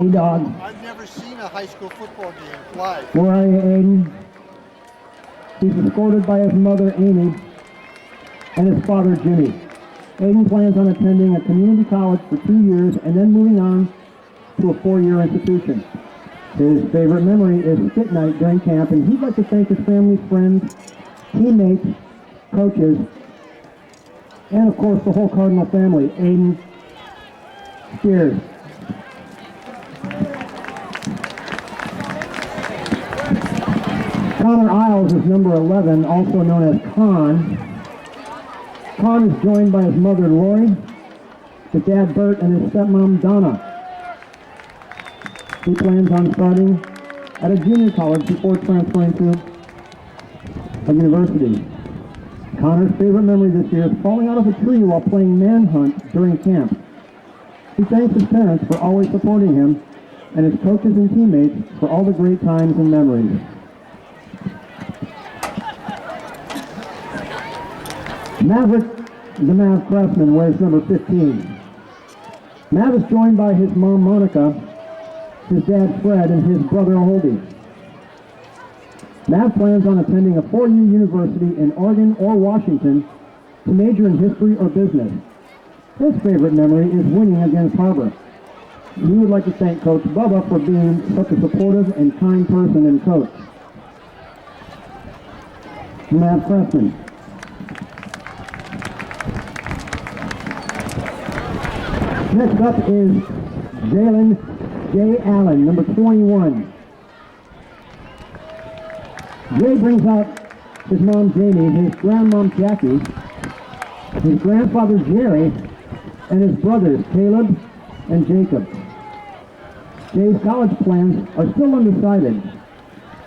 Hey, dog. I've never seen a high school football game live. Where are you, Aiden? He's escorted by his mother, Amy, and his father, Jimmy. Aiden plans on attending a community college for 2 years and then moving on to a 4-year institution. His favorite memory is skit night during camp, and he'd like to thank his family, friends, teammates, coaches, and of course the whole Cardinal family. Aiden, cheers. Connor Isles is number 11, also known as Con. Con is joined by his mother, Lori, his dad, Bert, and his stepmom, Donna. He plans on starting at a junior college before transferring to a university. Connor's favorite memory this year is falling out of a tree while playing manhunt during camp. He thanks his parents for always supporting him and his coaches and teammates for all the great times and memories. Maverick, the Mav Craftsman, wears number 15. Mav is joined by his mom, Monica, his dad, Fred, and his brother, Holdy. Mav plans on attending a 4-year university in Oregon or Washington to major in history or business. His favorite memory is winning against Harbor. He would like to thank Coach Bubba for being such a supportive and kind person and coach. Mav Craftsman. Next up is Jalen J. Allen, number 21. Jay brings out his mom Jamie, his grandmom Jackie, his grandfather Jerry, and his brothers Caleb and Jacob. Jay's college plans are still undecided.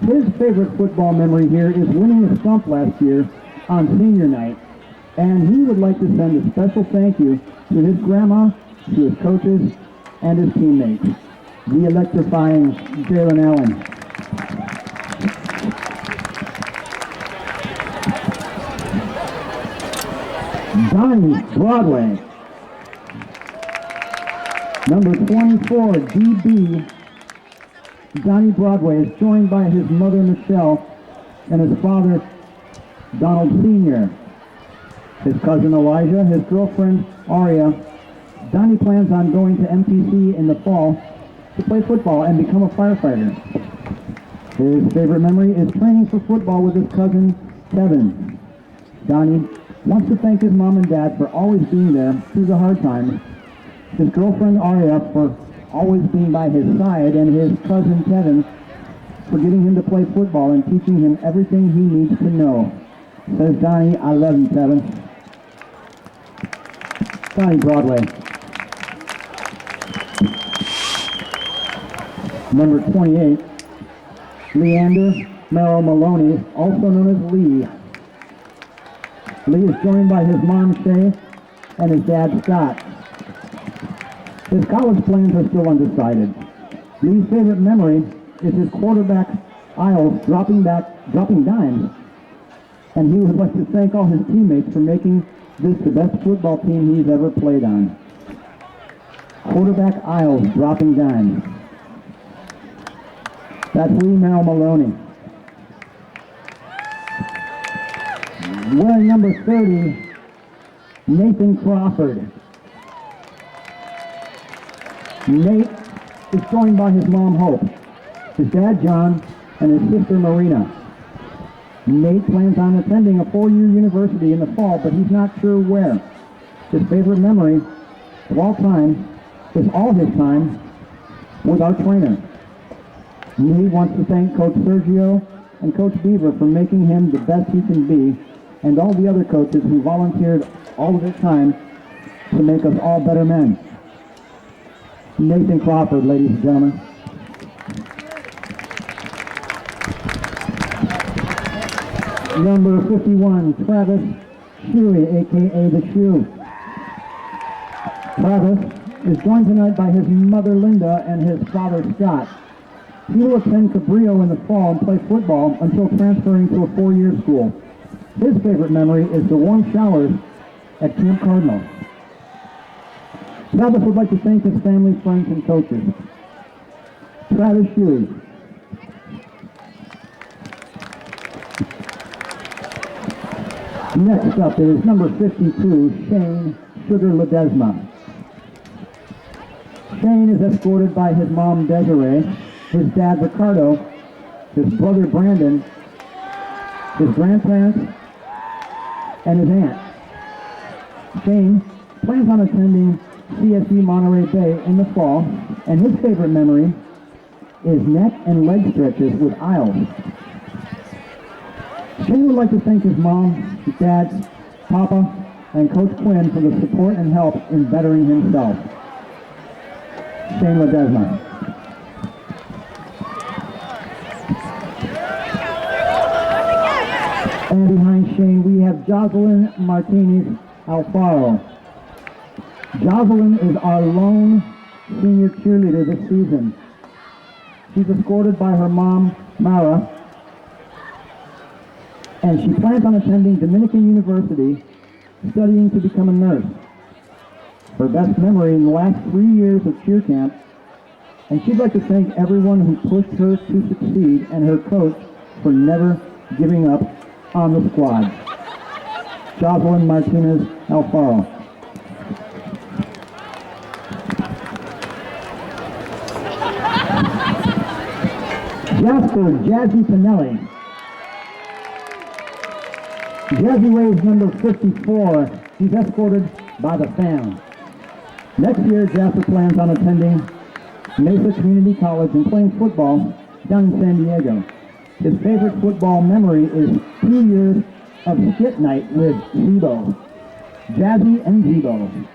His favorite football memory here is winning the stump last year on senior night, and he would like to send a special thank you to his grandma, to his coaches, and his teammates. The electrifying Jalen Allen. Donnie Broadway. Number 24, DB. Donnie Broadway is joined by his mother, Michelle, and his father, Donald Sr., his cousin Elijah, his girlfriend, Aria. Donnie plans on going to MTC in the fall to play football and become a firefighter. His favorite memory is training for football with his cousin, Kevin. Donnie wants to thank his mom and dad for always being there through the hard times, his girlfriend, Aria, for always being by his side, and his cousin, Kevin, for getting him to play football and teaching him everything he needs to know. Says Donnie, I love you, Kevin. Donnie Broadway. Number 28, Leander Merrill Maloney, also known as Lee. Lee is joined by his mom, Shay, and his dad, Scott. His college plans are still undecided. Lee's favorite memory is his quarterback, Isles, dropping dimes. And he would like to thank all his teammates for making this the best football team he's ever played on. Quarterback Isles dropping dimes. That's Lee Merrill Maloney. Wearing number 30, Nathan Crawford. Nate is joined by his mom, Hope, his dad, John, and his sister, Marina. Nate plans on attending a 4-year university in the fall, but he's not sure where. His favorite memory of all time is all his time with our trainer. Nate wants to thank Coach Sergio and Coach Beaver for making him the best he can be, and all the other coaches who volunteered all of their time to make us all better men. Nathan Crawford, ladies and gentlemen. Number 51, Travis Shuey, a.k.a. The Shoe. Travis is joined tonight by his mother, Linda, and his father, Scott. He will attend Cabrillo in the fall and play football until transferring to a 4-year school. His favorite memory is the warm showers at Camp Cardinal. Travis would like to thank his family, friends, and coaches. Travis Shuey. Next up is number 52, Shane Sugar Ledesma. Shane is escorted by his mom Desiree, his dad Ricardo, his brother Brandon, his grandparents, and his aunt. Shane plans on attending CSU Monterey Bay in the fall, and his favorite memory is neck and leg stretches with aisles. Shane would like to thank his mom, his dad, Papa, and Coach Quinn for the support and help in bettering himself. Shane Ledesma. And behind Shane, we have Jocelyn Martinez Alfaro. Jocelyn is our lone senior cheerleader this season. She's escorted by her mom, Mara, and she plans on attending Dominican University, studying to become a nurse. Her best memory in the last 3 years of cheer camp, and she'd like to thank everyone who pushed her to succeed and her coach for never giving up on the squad. Jocelyn Martinez Alfaro. Jasper Jazzy Pinelli. Jazzy weighs number 54. He's escorted by the fam. Next year, Jasper plans on attending Mesa Community College and playing football down in San Diego. His favorite football memory is 2 years of skit night with Zebo. Jazzy and Zebo.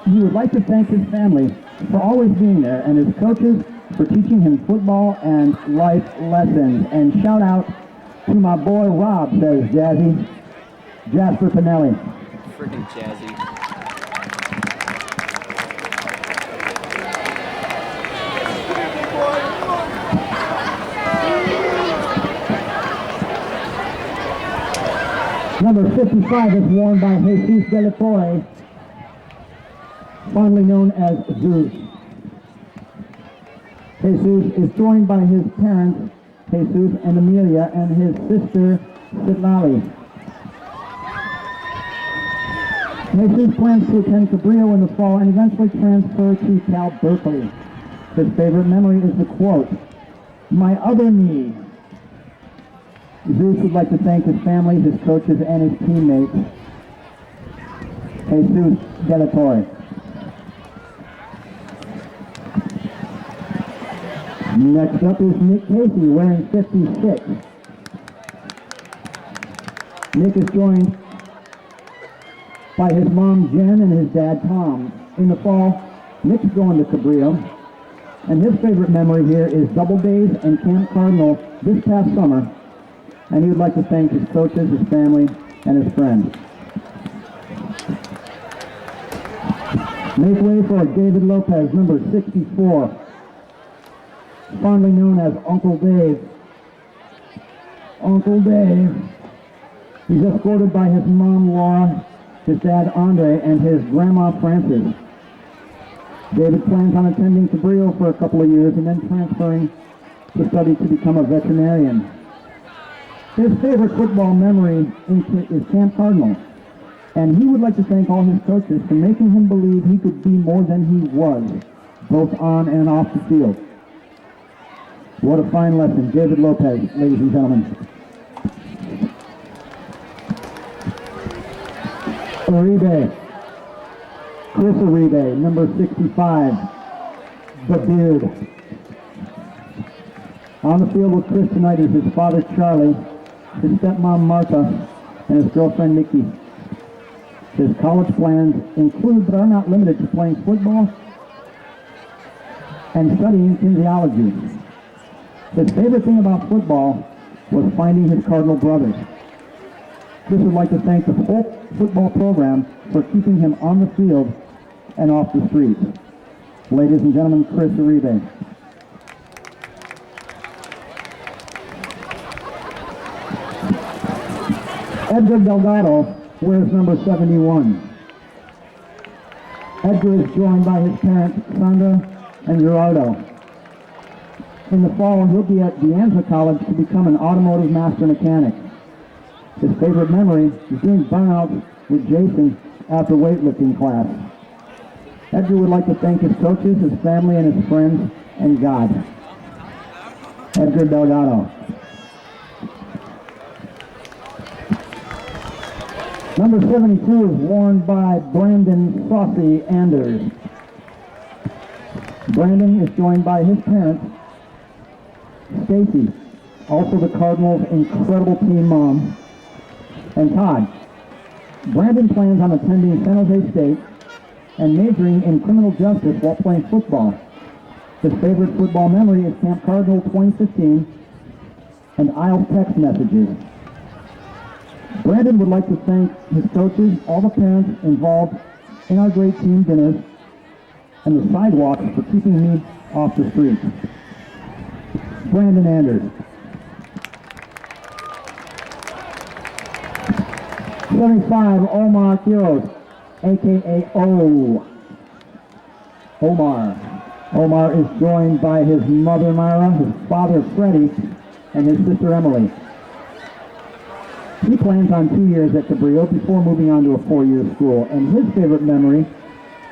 He would like to thank his family for always being there and his coaches for teaching him football and life lessons. And shout out to my boy Rob, says Jazzy. Jasper Pinelli. Freaking Jazzy. Number 55 is worn by Jesus de la Torre, fondly known as Zeus. Jesus is joined by his parents, Jesus and Amelia, and his sister, Citlali. Jesus plans to attend Cabrillo in the fall and eventually transfer to Cal Berkeley. His favorite memory is the quote, "My other knee." Zeus would like to thank his family, his coaches, and his teammates. Jesus de la Torre. Next up is Nick Casey, wearing 56. Nick is joined by his mom Jen and his dad Tom. In the fall, Nick's going to Cabrillo, and his favorite memory here is Double Days and Camp Cardinal this past summer, and he would like to thank his coaches, his family, and his friends. Make way for David Lopez, number 64, fondly known as Uncle Dave. Uncle Dave. He's escorted by his mom Laura, his dad Andre, and his grandma Frances. David plans on attending Cabrillo for a couple of years and then transferring to study to become a veterinarian. His favorite football memory is Camp Cardinal, and he would like to thank all his coaches for making him believe he could be more than he was, both on and off the field. What a fine lesson. David Lopez, ladies and gentlemen. Uribe. Chris Uribe, number 65, the Beard. On the field with Chris tonight is his father Charlie, his stepmom Martha, and his girlfriend Nikki. His college plans include, but are not limited to, playing football and studying kinesiology. His favorite thing about football was finding his Cardinal brothers. Chris would like to thank the whole football program for keeping him on the field and off the streets. Ladies and gentlemen, Chris Uribe. Edgar Delgado wears number 71. Edgar is joined by his parents, Sandra and Gerardo. In the fall, he'll be at Deanza College to become an automotive master mechanic. His favorite memory is doing burnouts with Jason after weightlifting class. Edgar would like to thank his coaches, his family, and his friends, and God. Edgar Delgado. Number 72 is worn by Brandon Saucy Anders. Brandon is joined by his parents, Stacy, also the Cardinals' incredible team mom, and Todd. Brandon plans on attending San Jose State and majoring in criminal justice while playing football. His favorite football memory is Camp Cardinal 2015 and Isles text messages. Brandon would like to thank his coaches, all the parents involved in our great team dinners, and the sidewalks for keeping me off the street. Brandon Anders. 75, Omar Quiroz, a.k.a. O. Omar. Omar is joined by his mother, Myra, his father, Freddie, and his sister, Emily. He plans on 2 years at Cabrillo before moving on to a 4-year school, and his favorite memory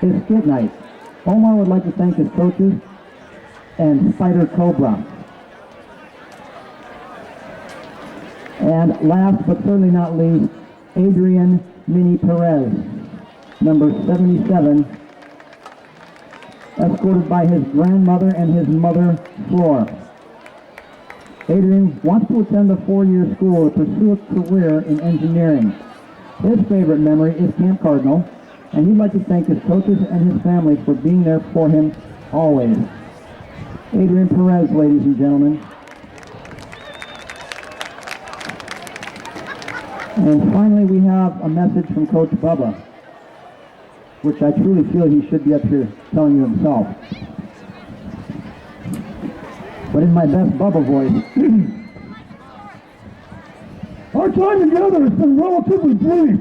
is skit night. Omar would like to thank his coaches and Spider Cobra. And last but certainly not least, Adrian Mini Perez, number 77, escorted by his grandmother and his mother, Flora. Adrian wants to attend a 4-year school to pursue a career in engineering. His favorite memory is Camp Cardinal, and he'd like to thank his coaches and his family for being there for him always. Adrian Perez, ladies and gentlemen. And finally, we have a message from Coach Bubba, which I truly feel he should be up here telling you himself. But in my best Bubba voice, our time together has been relatively brief,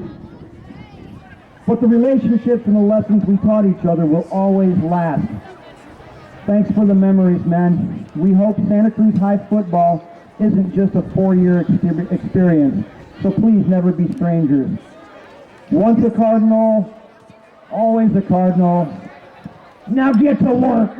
but the relationships and the lessons we taught each other will always last. Thanks for the memories, man. We hope Santa Cruz High football isn't just a 4-year experience, so please never be strangers. Once a Cardinal, always a Cardinal. Now get to work.